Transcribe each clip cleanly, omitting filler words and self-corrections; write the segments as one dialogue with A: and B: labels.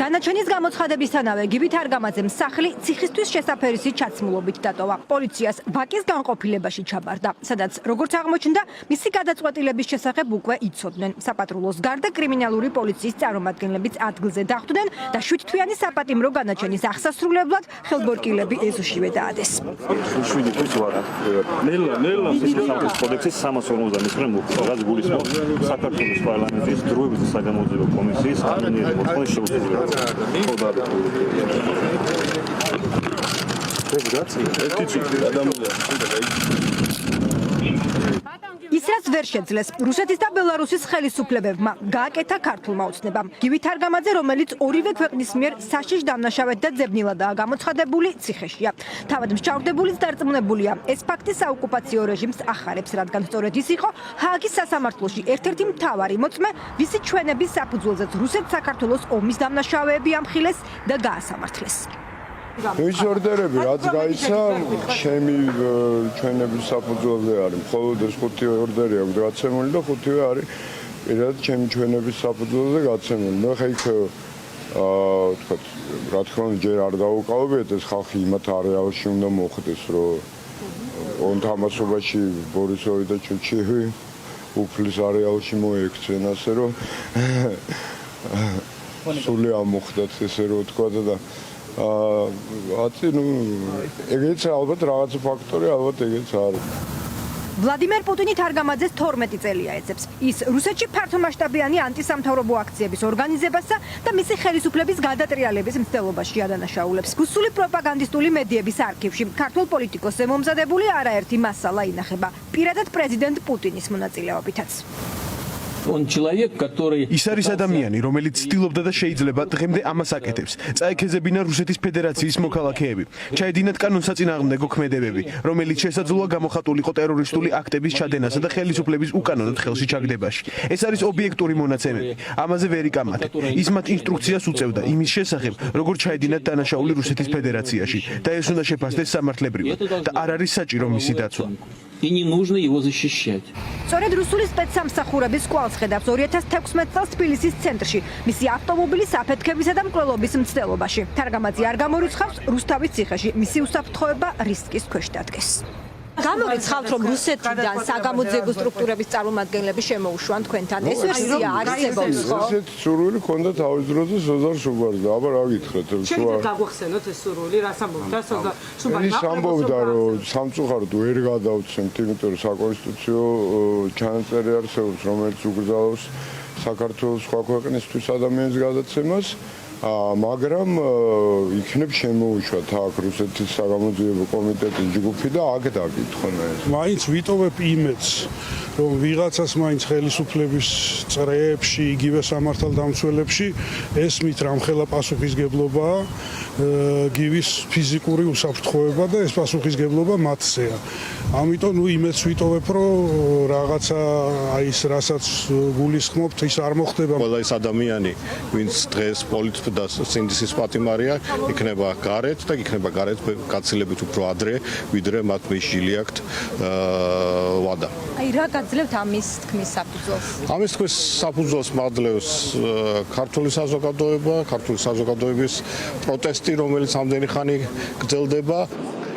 A: განაჩენის გამოცხადებისთანავე გივით არგამაძემ სახლი ციხისთვის შესაფერისი ჩაცმულობით დატოვა. პოლიციას ვაკის განყოფილებაში ჩაბარდა, სადაც როგორც აღმოჩნდა, მისი გადაწყვეტილების შესახებ უკვე იცოდნენ. sapatrulos garda კრიმინალური პოლიციის წარმომადგენლებიც ადგილზე დახვდნენ და 7 თვიანი საპატიმრო განაჩენის აღსასრულებლად ხელბორკილები ეზოშივე დაადეს.
B: 7 თვის ვარ. ნელა სიცოცხლის კოდექსის 350 მუხტი, რაც გულისხმობს საქართველოს პარლამენტის დროებითი საგამოძიებო კომისიის კანონიერი მოთხოვნით შეუცვლელად.
A: ის რაც ვერ შეძლეს რუსეთის და ბელარუსის ხელისუფლებებმა გააკეთა ქართულმა ოცნებამ. გივით არგამაძე, რომელიც ორივე ქვეყნის მიერ საშიშ დამნაშავედ და ძებნილადაა გამოცხადებული, ციხეშია. თავად მსჯავრდებულიც დარწმუნებულია, ეს ფაქტი საოკუპაციო რეჟიმს ახარებს, რადგან სწორედ ის იყო ჰააგის სასამართლოში ერთ-ერთი მთავარი მოწმე, ვისი ჩვენების საფუძველზეც რუსეთ-საქართველოს ომის დამნაშავეები ამხილეს და გაასამართლეს.
C: ის ორდერები რაც გაიცა ჩემი ჩვენების საფუძველზე არის მხოლოდ ეს 5 ორდერი აქვს გაცემული და 5-ვე არის პირადად ჩემი ჩვენების საფუძველზე გაცემული. მე ხა იქ თქვა რა თქმა უნდა ჯერ არ დაუკავებიათ ეს ხალხი იმათ არეალში უნდა მოხდეს რომ ონთამასობაში ბორისოვი და ჩუჩიევი უფლის არეალში მოექცენ ასე რომ სული ამოხდათ ესე რომ თქვა და ეგეც ალბათ რაღაცა ფაქტორი ალბათ ეგეც არის.
A: ვლადიმერ პუტინი თარგამაძეს 12 წელია ეძებს. ის რუსეთში ფართომასშტაბიანი ანტისამთავრობო აქციების ორგანიზებასა და მისი ხელისუფლების გადატრიალების მცდელობაში ადანაშაულებს. რუსული პროპაგანდისტული მედიების არქივში ქართულ პოლიტიკოსზე მომზადებული არაერთი მასალა ინახება, პირადად პრეზიდენტ პუტინის მონაწილეობითაც.
D: ის არის ადამიანი, რომელიც ცდილობდა და შეიძლება დღემდე ამას აკეთებს. წაექეზებინა რუსეთის ფედერაციის მოქალაქეები. ჩაედინათ კანონსაწინააღმდეგო ქმედებები, რომელიც შესაძლოა გამოხატულიყო ტერორისტული აქტების ჩადენასა და ხელისუფლების უკანონოდ ხელში ჩაგდებაში. ეს არის ობიექტური მონაცემები. ამაზე ვერ იკამათებ. ის მათ ინსტრუქციას უწევდა იმის შესახებ, როგორ ჩაედინათ დანაშაული რუსეთის ფედერაციაში და ეს უნდა შეფასდეს სამართლებრივად და არ არის საჭირო მისი დაცვა.
A: სწორედ რუსული სპეცსამსახურების კვალს ხედავს 2016 წელს თბილისის ცენტრში, მისი ავტომობილის აფეთქებისა და მკვლელობის მცდელობაში. თარგამაძე არ გამორიცხავს რუსთავის ციხეში, მისი უსაფრთხოება რისკის ქვეშ დადგეს. გამორიცხავთ, რომ რუსეთიდან საგამოძიებო სტრუქტურების წარმომადგენლები შემოუშვან თქვენთან. ეს ვერსია არსებობს, ხო?
C: ესეთი სურვილი ქონდა თავის დროზე სოზარ შუბარს და აბა რა გითხრათ?
E: შეიძლება გაგვახსენოთ ეს სურვილი, რას ამბობდა სოზარ შუბარი?
C: ის ამბობდა, რომ სამწუხაროდ ვერ გადავცემთ, იმიტომ რომ საკონსტიტუციო ჩანაწერი არსებობს, რომელიც უგზავნოს საქართველოს სხვა ქვეყნისთვის ადამიანის გადაცემას. მაგრამ იქნებ შემოუშვათ აქ რუსეთის საგამოძიებო კომიტეტის ჯგუფი და აქ დაგითხოვნა ეს.
F: მაინც ვიტოვებ იმედს, რომ ვიღაცას მაინც ხელისუფლების წრეებში, იგივე სამართალდამცველებში ესმით რამხელა პასუხისგებლობაა, გივის ფიზიკური უსაფრთხოება და ეს პასუხისგებლობა მათზეა. ამიტომ იმედს ვიტოვებ, რომ რაღაცა აი ეს რასაც გულისხმობთ, ის არ მოხდება.
G: ყველა ეს ადამიანი, ვინც დღეს პოლიციის და სინდისის პატიმარია, იქნება გარეთ და იქნება გარეთ გაცილებით უფრო ადრე, ვიდრე მათ მიშილი აქვთ ვადა.
A: აი რა გაძლევთ ამის თქმის საფუძველს?
G: ამის თქმის საფუძველს მადლევს ქართული საზოგადოება, ქართული საზოგადოების პროტესტი, რომელიც ამდენი ხანი გრძელდება.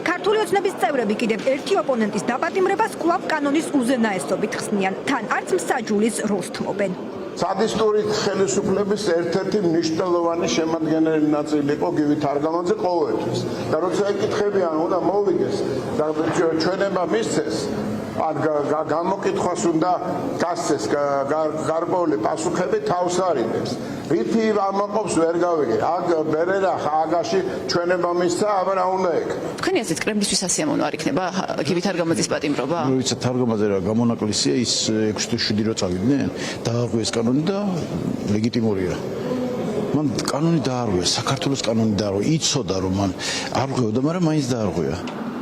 A: ქართული ოცნების წევრები კიდევ ერთი ოპონენტის დაპატიმრებას კვლავ კანონის უზენაესობით ხსნიან. თან არც მსაჯულის როლს თმობენ.
H: სადისტური ხელისუფლების ერთ-ერთი მნიშვნელოვანი შემადგენელი ნაწილი იყო გივით არგამაძე ყოველთვის. და როცა ეკითხებიან, უნდა მოვიგეს და ჩვენება მისცეს, ან გამოკითხვას უნდა გასცეს გარკვეული პასუხები თავს არიდებს. რითი ამაყობს ვერ გავიგე. აქ ბერერა აგაში ჩვენება მისცა, აბა რა უნდა ეგ.
I: თქვენი აზრით კრემლისთვის ასიამოვნო არ იქნება გივით არგამაძის პატიმრობა?
J: ვიცით არგამაძე რა გამონაკლისია, ის 6-7 რო წავიდნენ, დაარღვიეს კანონი და ლეგიტიმურია. მან კანონი დაარღვია, საქართველოს კანონი დაარღვია, იცოდა რომ მან არღვიოდა, მაგრამ მაინც დაარღვია.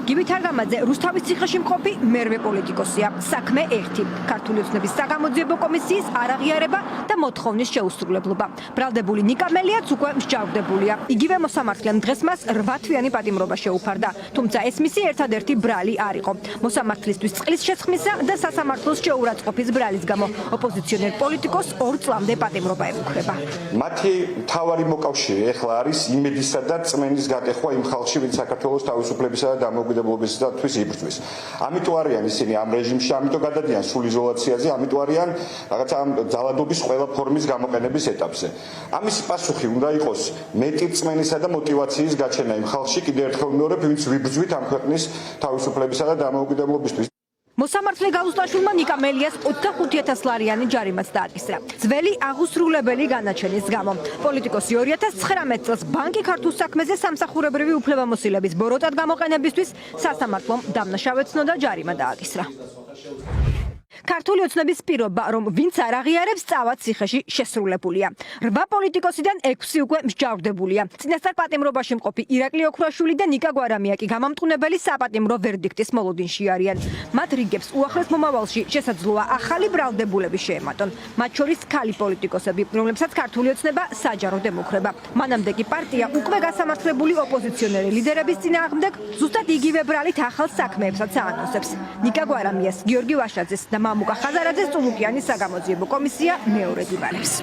A: გივი თარგამაძე რუსთავის ციხეში მყოფი მერვე პოლიტიკოსია. საქმე ერთი: ქართული ოცნების საგამოძიებო კომისიის არაღიარება და მოთხოვნის შეუსრულებლობა. ბრალდებული ნიკა მელიაც უკვე მსჯავრდებულია. იგივე მოსამართლემ დღეს მას 8 თვიანი პატიმრობა შეუფარდა, თუმცა ეს მისი ერთადერთი ბრალი არ იყო. მოსამართლისთვის წყლის შეცხმისა და სასამართლოს შეურაცხყოფის ბრალის გამო ოპოზიციონერ პოლიტიკოს 2 წლამდე პატიმრობა ემუქრება.
K: მათი მთავარი მოკავშირე ახლა არის იმედისა და წმენის გაკეხვა იმ ხალხში, ვინც საქართველოს თავისუფლებისა და დამოუკიდებლობისათვის იბრძვის. ამიტომ არიან ისინი ამ რეჟიმში, ამიტომ გადადიან სულ იზოლაციაზე, ამიტომ არიან რაღაცა ძალადობის ყველა ფორმის გამოყენების ეტაპზე. ამის პასუხი უნდა იყოს მეტი წმენისა და мотиваციის გაჩენა იმ ხალხში, კიდევ ერთხელ ვიმეორებ, ვინც ვიბრძვით ამ ქვეყნის თავისუფლებისა და დამოუკიდებლობისთვის.
A: მოსამართლე გალუსტაშვილმა ნიკა მელიას 25,000 ლარიანი ჯარიმაც დააკისრა. ძველი აღუსრულებელი განაჩენის გამო. პოლიტიკოსი 2019 წელს ბანკი ქართულ საქმეზე სამსახურებრივი უფლებამოსილების ბოროტად გამოყენებისთვის სასამართლომ დამნაშავედ ცნო და ჯარიმა დააკისრა. ქართული ოცნების პირობა, რომ ვინც არ აღიარებს, წავა ციხეში შესრულებულია. 8 პოლიტიკოსიდან 6 უკვე მსჯავრდებულია. წინასწარ პატიმრობაში მყოფი ირაკლი ოქრაშვილი და ნიკა გვარამია კი გამამტყუნებელი საპატიმრო ვერდიქტის მოლოდინში არიან. მათ რიგებს უახლეს მომავალში შესაძლოა ახალი ბრალდებულები შეემატონ. მათ შორის ქალი პოლიტიკოსები, რომლებსაც ქართული ოცნება საჯაროდ ემუქრება. მანამდე კი პარტია უკვე გასამართლებული ოპოზიციონერი ლიდერების წინააღმდეგ ზუსტად იგივე ბრალით ახალ საქმეებსაც აანონსებს. ნიკა გვარამიას, გიორგი ვაშაძეს და მამუკა ხაზარაძეს წულუკიანის საგამოძიებო კომისია მეორედ იბარებს.